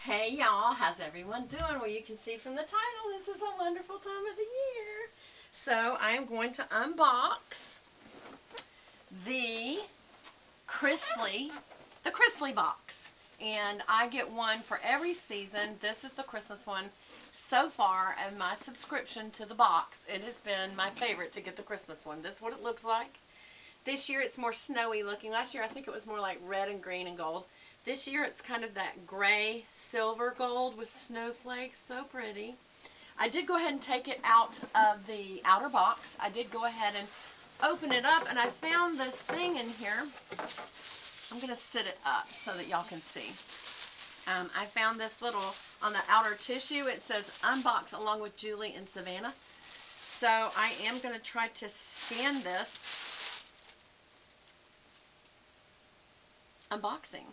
Hey y'all, how's everyone doing? Well, you can see from the title, this is a wonderful time of the year. So I am going to unbox the Chrisley, box. And I get one for every season. This is the Christmas one. So far, in my subscription to the box, it has been my favorite to get the Christmas one. This is what it looks like. This year it's more snowy looking. Last year I think it was more like red and green and gold. This year it's kind of that gray silver gold with snowflakes. So pretty. I did go ahead and take it out of the outer box. I did go ahead and open it up, and I found this thing in here. I'm going to sit it up so that y'all can see. I found this little, on the outer tissue, it says unbox along with Julie and Savannah. So I am going to try to scan this unboxing.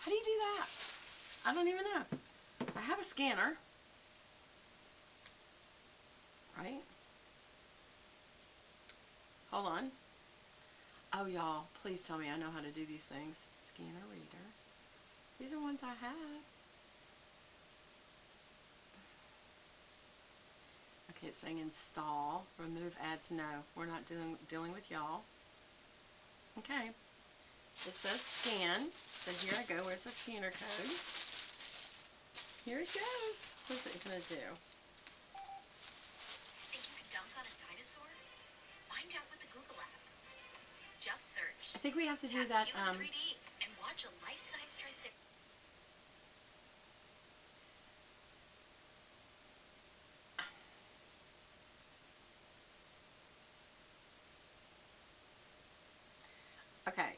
How do you do that? I don't even know. I have a scanner. Right? Hold on. Oh, y'all, please tell me I know how to do these things. Scanner reader. These are ones I have. Okay, it's saying install. Remove ads. No, we're not dealing with y'all. Okay. It says scan. So here I go. Where's the scanner code? Here it goes. What's it going to do? Think you could dunk on a dinosaur? Find out with the Google app. Just search. I think we have to do that. 3D and watch a life-size triceratops. Okay.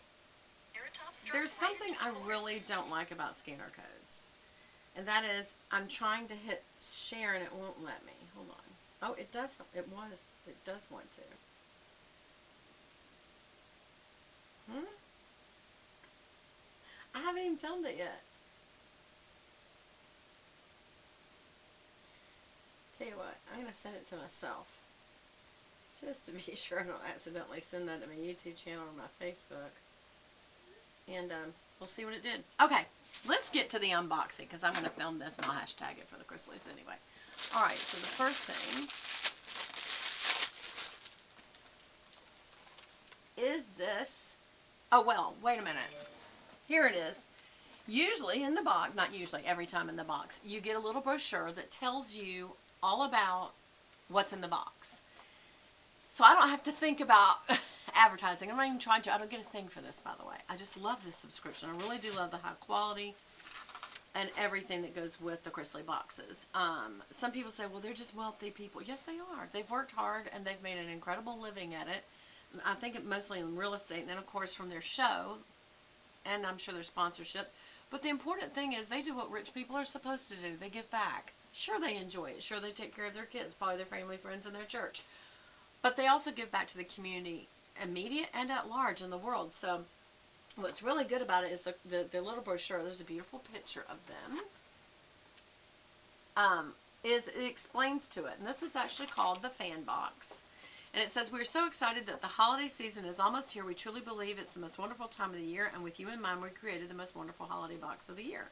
There's something I really don't like about scanner codes. And that is, I'm trying to hit share and it won't let me. Hold on. Oh, it does. It does want to. I haven't even filmed it yet. Tell you what, I'm going to send it to myself. Just to be sure I don't accidentally send that to my YouTube channel or my Facebook. And we'll see what it did. Okay, let's get to the unboxing because I'm going to film this and I'll hashtag it for the Chrisleys anyway. Alright, so the first thing is this. Oh, well, wait a minute. Here it is. Usually in the box, not usually, every time in the box, you get a little brochure that tells you all about what's in the box. So I don't have to think about advertising. I'm not even trying to. I don't get a thing for this, by the way. I just love this subscription. I really do love the high quality and everything that goes with the Chrisley boxes. Some people say, well, they're just wealthy people. Yes, they are. They've worked hard and they've made an incredible living at it. I think it mostly in real estate, and then, of course, from their show, and I'm sure their sponsorships. But the important thing is they do what rich people are supposed to do. They give back. Sure, they enjoy it. Sure, they take care of their kids, probably their family, friends, and their church. But they also give back to the community, immediate and at large in the world. So what's really good about it is the little brochure. There's a beautiful picture of them. It explains to it. And this is actually called the Fan Box. And it says, we're so excited that the holiday season is almost here. We truly believe it's the most wonderful time of the year. And with you in mind, we created the most wonderful holiday box of the year.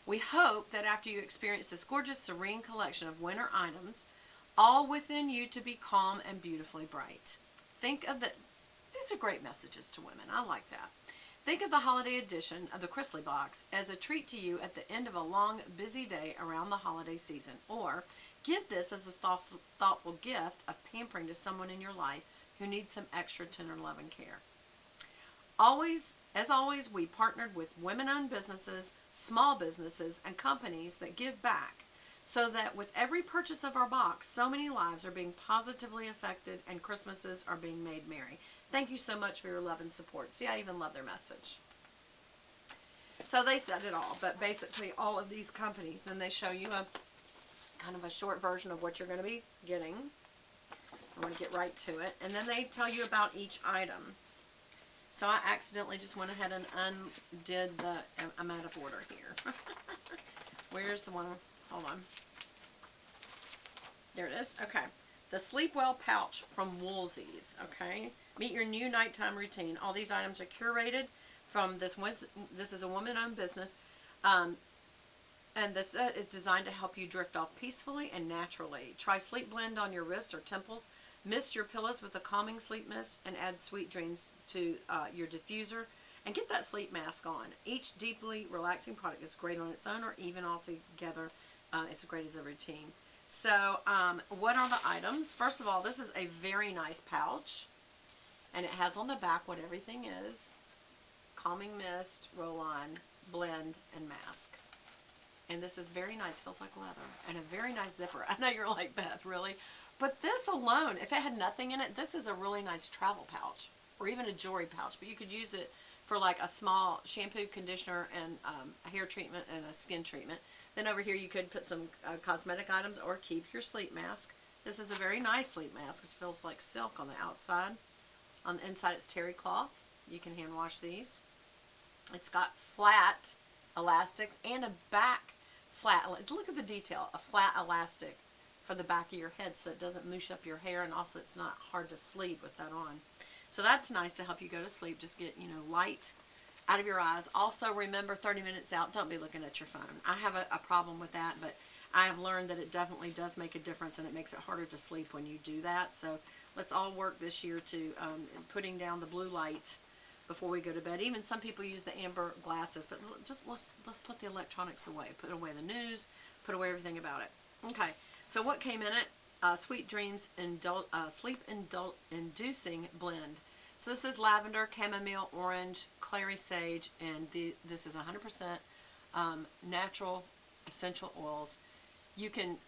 We hope that after you experience this gorgeous, serene collection of winter items, all within you to be calm and beautifully bright. Think of the, these are great messages to women. I like that. Think of the holiday edition of the Chrisley box as a treat to you at the end of a long, busy day around the holiday season. Or give this as a thoughtful gift of pampering to someone in your life who needs some extra tender love and care. As always, we partnered with women-owned businesses, small businesses, and companies that give back, so that with every purchase of our box, so many lives are being positively affected and Christmases are being made merry. Thank you so much for your love and support. See, I even love their message. So they said it all, but basically all of these companies, and they show you a kind of a short version of what you're going to be getting. I want to get right to it. And then they tell you about each item. So I accidentally just went ahead and undid the, I'm out of order here. Where's the one? Hold on. There it is. Okay. The Sleepwell pouch from Woolsey's. Okay. Meet your new nighttime routine. All these items are curated from this is a woman-owned business. And this set is designed to help you drift off peacefully and naturally. Try Sleep Blend on your wrists or temples. Mist your pillows with a calming sleep mist and add sweet dreams to your diffuser. And get that sleep mask on. Each deeply relaxing product is great on its own or even all together. It's great as a routine. So what are the items? First of all, this is a very nice pouch. And it has on the back what everything is. Calming mist, roll-on, blend, and mask. And this is very nice. Feels like leather. And a very nice zipper. I know you're like, Beth, really? But this alone, if it had nothing in it, this is a really nice travel pouch. Or even a jewelry pouch. But you could use it for like a small shampoo, conditioner, and a hair treatment and a skin treatment. Then over here you could put some cosmetic items or keep your sleep mask. This is a very nice sleep mask. It feels like silk on the outside. On the inside it's terry cloth. You can hand wash these. It's got flat elastics and a back flat. Look at the detail. A flat elastic for the back of your head so that it doesn't moosh up your hair, and also it's not hard to sleep with that on. So that's nice to help you go to sleep. Just get, light out of your eyes. Also remember 30 minutes out, don't be looking at your phone. I have a problem with that, but I have learned that it definitely does make a difference, and it makes it harder to sleep when you do that. So let's all work this year to putting down the blue light before we go to bed. Even some people use the amber glasses, but just let's put the electronics away. Put away the news, put away everything about it. Okay, so what came in it? Sweet Dreams Sleep-Inducing Blend. So this is lavender, chamomile, orange, clary sage, and this is 100% natural essential oils. You can,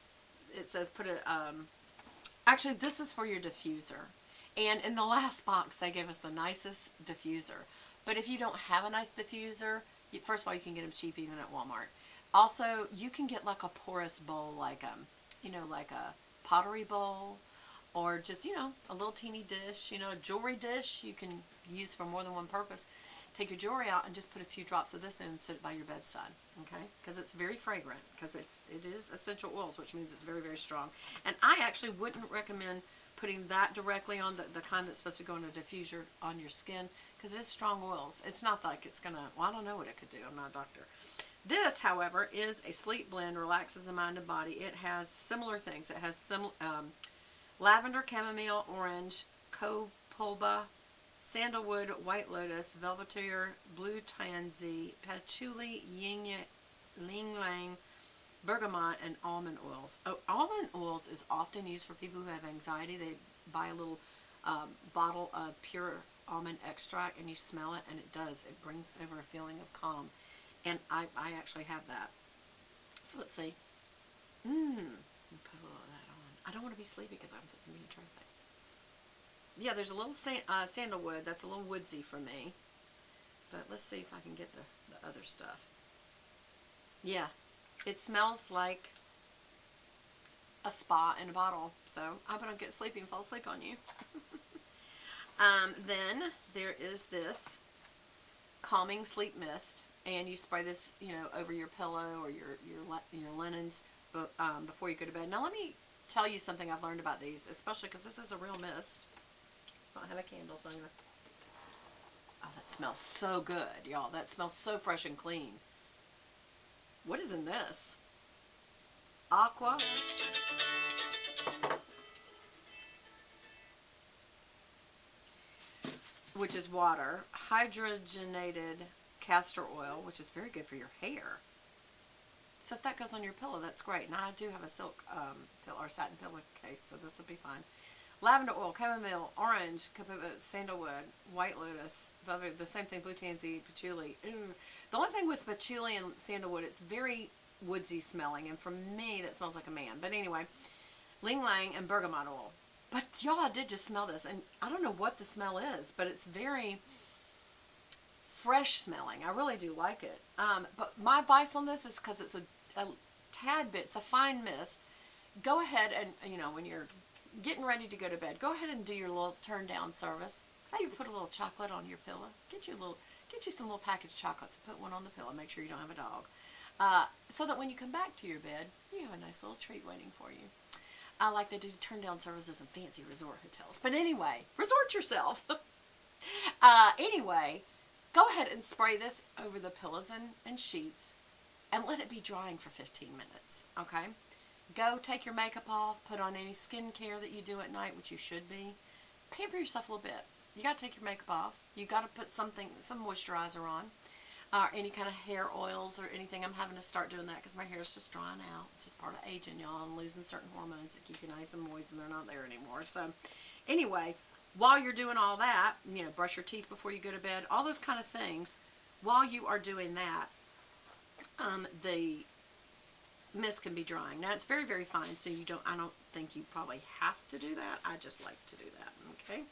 it says put a, actually this is for your diffuser. And in the last box they gave us the nicest diffuser. But if you don't have a nice diffuser, first of all you can get them cheap even at Walmart. Also you can get like a porous bowl, like like a pottery bowl, or just a little teeny dish, a jewelry dish you can use for more than one purpose. Take your jewelry out and just put a few drops of this in and sit it by your bedside, okay? Because it's very fragrant, because it is essential oils, which means it's very, very strong. And I actually wouldn't recommend putting that directly on the kind that's supposed to go in a diffuser on your skin, because it is strong oils. It's not like it's gonna, well, I don't know what it could do. I'm not a doctor. This, however, is a sleep blend, relaxes the mind and body. It has similar things. It has some lavender, chamomile, orange, copolba, sandalwood, white lotus, velvetier, blue tansy, patchouli, yin ylang, bergamot, and almond oils. Oh, almond oils is often used for people who have anxiety. They buy a little bottle of pure almond extract and you smell it, and it does. It brings over a feeling of calm. And I actually have that. So let's see. Put a little of that on. I don't want to be sleepy because I'm fixing to be trophy. Yeah, there's a little sandalwood. That's a little woodsy for me. But let's see if I can get the other stuff. Yeah, it smells like a spa in a bottle. So I hope I don't get sleepy and fall asleep on you. Then there is this calming sleep mist, and you spray this, over your pillow or your linens before you go to bed. Now let me tell you something I've learned about these, especially because this is a real mist. I don't have a candle, so I'm gonna. Oh, that smells so good, y'all. That smells so fresh and clean. What is in this? Aqua. Which is water. Hydrogenated castor oil, which is very good for your hair. So if that goes on your pillow, that's great. Now I do have a silk pillow or satin pillowcase, so this will be fine. Lavender oil, chamomile, orange, sandalwood, white lotus, the same thing, blue tansy, patchouli. Ooh. The only thing with patchouli and sandalwood, it's very woodsy smelling, and for me, that smells like a man. But anyway, ylang ylang and bergamot oil. But y'all, I did just smell this, and I don't know what the smell is, but it's very fresh smelling. I really do like it. But my advice on this is, because it's a tad bit, it's a fine mist, go ahead and, when you're getting ready to go to bed, go ahead and do your little turn down service. Maybe put a little chocolate on your pillow. Get you some little packaged chocolates and put one on the pillow. Make sure you don't have a dog. So that when you come back to your bed, you have a nice little treat waiting for you. Like they do turn down services in fancy resort hotels. But anyway, resort yourself. Anyway, go ahead and spray this over the pillows and sheets and let it be drying for 15 minutes, okay? Go take your makeup off, put on any skincare that you do at night, which you should be. Pamper yourself a little bit. You got to take your makeup off. You got to put some moisturizer on, or any kind of hair oils or anything. I'm having to start doing that because my hair is just drying out. It's just part of aging, y'all, and losing certain hormones that keep you nice and moist, and they're not there anymore. So, anyway, while you're doing all that, you know, brush your teeth before you go to bed, all those kind of things. While you are doing that, the mist can be drying. Now, it's very, very fine, so I don't think you probably have to do that. I just like to do that, okay?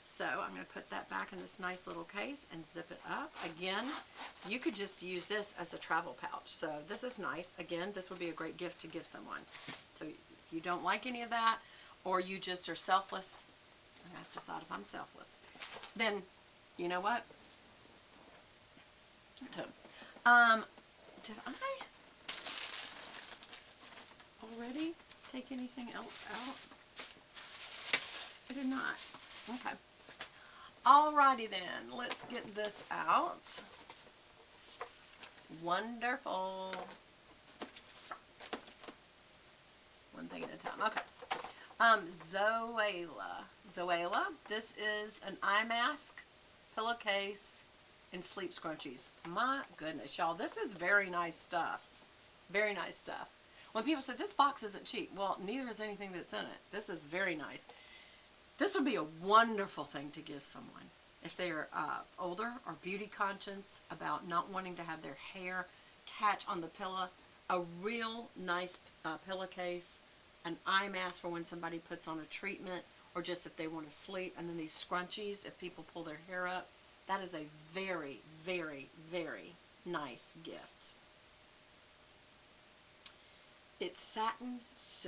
So, I'm going to put that back in this nice little case and zip it up. Again, you could just use this as a travel pouch. So, this is nice. Again, this would be a great gift to give someone. So, if you don't like any of that, or you just are selfless, I have to decide if I'm selfless, then, you know what? Did I already take anything else out? I did not. Okay. Alrighty then, let's get this out. Wonderful. One thing at a time. Okay. Zoela. This is an eye mask, pillowcase, and sleep scrunchies. My goodness, y'all, this is very nice stuff. Very nice stuff. When people say this box isn't cheap, well, neither is anything that's in it. This is very nice. This would be a wonderful thing to give someone if they're older or beauty conscious about not wanting to have their hair catch on the pillow. A real nice pillowcase, an eye mask for when somebody puts on a treatment, or just if they want to sleep, and then these scrunchies if people pull their hair up. That is a very, very, very nice gift. It's satin, so